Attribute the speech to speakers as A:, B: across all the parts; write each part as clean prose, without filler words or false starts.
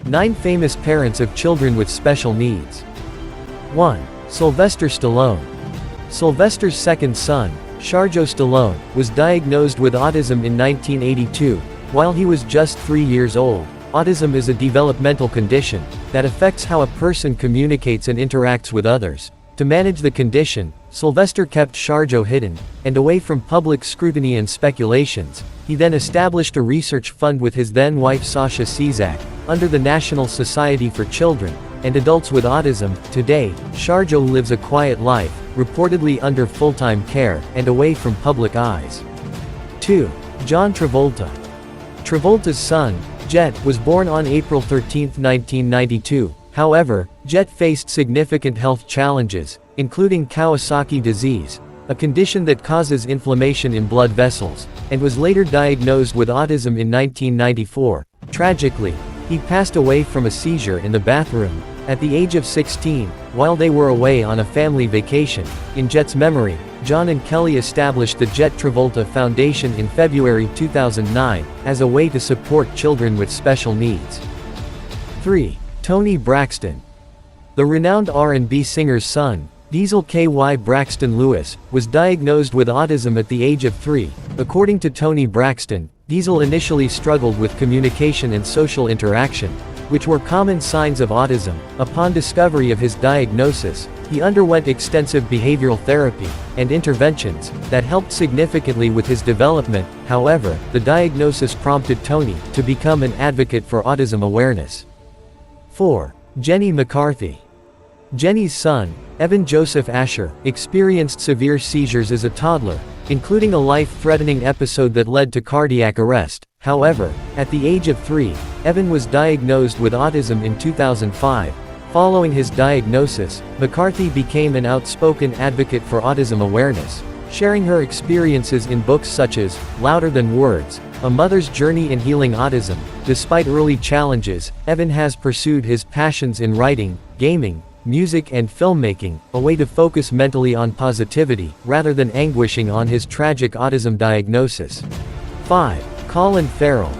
A: 9 famous parents of children with special needs. 1. Sylvester Stallone. Sylvester's second son, Sharjo Stallone, was diagnosed with autism in 1982, while he was just 3 years old. Autism is a developmental condition that affects how a person communicates and interacts with others. To manage the condition, Sylvester kept Sharjo hidden and away from public scrutiny and speculations. He then established a research fund with his then-wife Sasha Cizak, under the National Society for Children and Adults with Autism. Today, Sharjo lives a quiet life, reportedly under full-time care and away from public eyes. 2. John Travolta. Travolta's son, Jet, was born on April 13, 1992. However, Jet faced significant health challenges, including Kawasaki disease, a condition that causes inflammation in blood vessels, and was later diagnosed with autism in 1994. Tragically, he passed away from a seizure in the bathroom at the age of 16, while they were away on a family vacation. In Jet's memory, John and Kelly established the Jet Travolta Foundation in February 2009, as a way to support children with special needs. 3. Toni Braxton. The renowned R&B singer's son, Diesel K.Y. Braxton Lewis, was diagnosed with autism at the age of 3. According to Toni Braxton, Diesel initially struggled with communication and social interaction, which were common signs of autism. Upon discovery of his diagnosis, he underwent extensive behavioral therapy and interventions that helped significantly with his development. However, the diagnosis prompted Toni to become an advocate for autism awareness. 4. Jenny McCarthy. Jenny's son, Evan Joseph Asher, experienced severe seizures as a toddler, including a life-threatening episode that led to cardiac arrest. However, at the age of 3, Evan was diagnosed with autism in 2005. Following his diagnosis, McCarthy became an outspoken advocate for autism awareness, sharing her experiences in books such as Louder Than Words: A Mother's Journey in Healing Autism. Despite early challenges, Evan has pursued his passions in writing, gaming, music and filmmaking, a way to focus mentally on positivity, rather than anguishing on his tragic autism diagnosis. 5. Colin Farrell.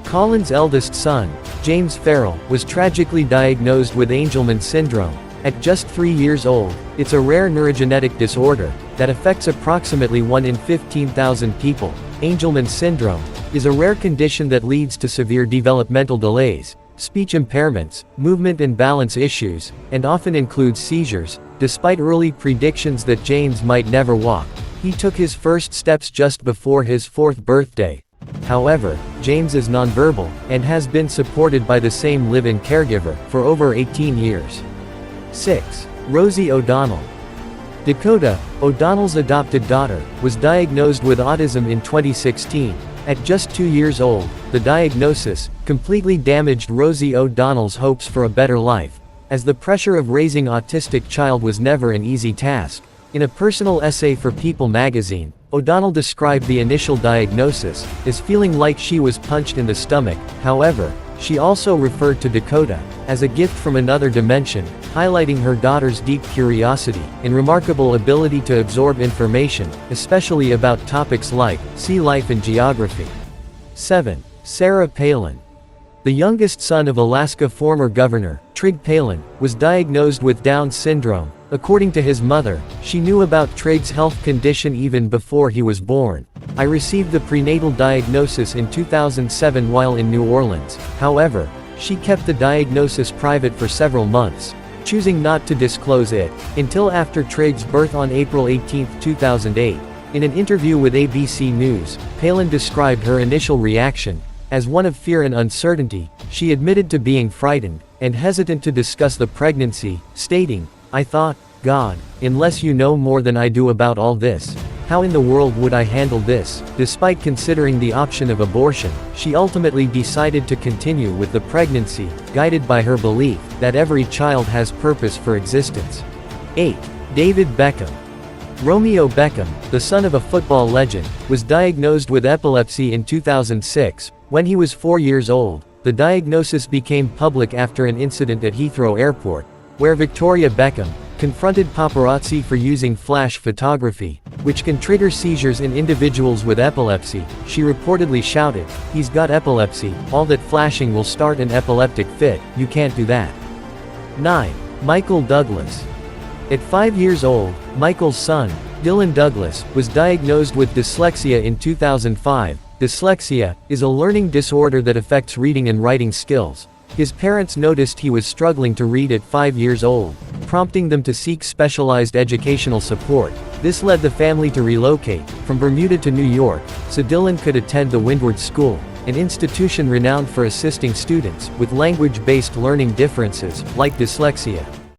A: Colin's eldest son, James Farrell, was tragically diagnosed with Angelman syndrome. At just 3 years old, it's a rare neurogenetic disorder that affects approximately 1 in 15,000 people. Angelman syndrome is a rare condition that leads to severe developmental delays, speech impairments, movement and balance issues, and often includes seizures. Despite early predictions that James might never walk, he took his first steps just before his 4th birthday. However, James is nonverbal and has been supported by the same live-in caregiver for over 18 years. 6. Rosie ODonnell. Dakota, O'Donnell's adopted daughter, was diagnosed with autism in 2016. At just 2 years old, the diagnosis completely damaged Rosie O'Donnell's hopes for a better life, as the pressure of raising an autistic child was never an easy task. In a personal essay for People magazine, O'Donnell described the initial diagnosis as feeling like she was punched in the stomach. However, she also referred to Dakota as a gift from another dimension, highlighting her daughter's deep curiosity and remarkable ability to absorb information, especially about topics like sea life and geography. 7. Sarah Palin. The youngest son of Alaska former Governor Trig Palin was diagnosed with Down syndrome. According to his mother, she knew about Trig's health condition even before he was born. I received the prenatal diagnosis in 2007 while in New Orleans. However, she kept the diagnosis private for several months, choosing not to disclose it until after Trig's birth on April 18, 2008. In an interview with ABC News, Palin described her initial reaction as one of fear and uncertainty. She admitted to being frightened and hesitant to discuss the pregnancy, stating, "I thought, God, unless you know more than I do about all this, how in the world would I handle this?" Despite considering the option of abortion, she ultimately decided to continue with the pregnancy, guided by her belief that every child has purpose for existence. 8. David Beckham. Romeo Beckham, the son of a football legend, was diagnosed with epilepsy in 2006. When he was 4 years old, the diagnosis became public after an incident at Heathrow Airport, where Victoria Beckham, confronted paparazzi for using flash photography, which can trigger seizures in individuals with epilepsy. She reportedly shouted, "He's got epilepsy, all that flashing will start an epileptic fit, you can't do that." 9. Michael Douglas. At 5 years old, Michael's son, Dylan Douglas, was diagnosed with dyslexia in 2005. Dyslexia is a learning disorder that affects reading and writing skills. His parents noticed he was struggling to read at 5 years old, prompting them to seek specialized educational support. This led the family to relocate from Bermuda to New York, so Dylan could attend the Windward School, an institution renowned for assisting students with language-based learning differences, like dyslexia.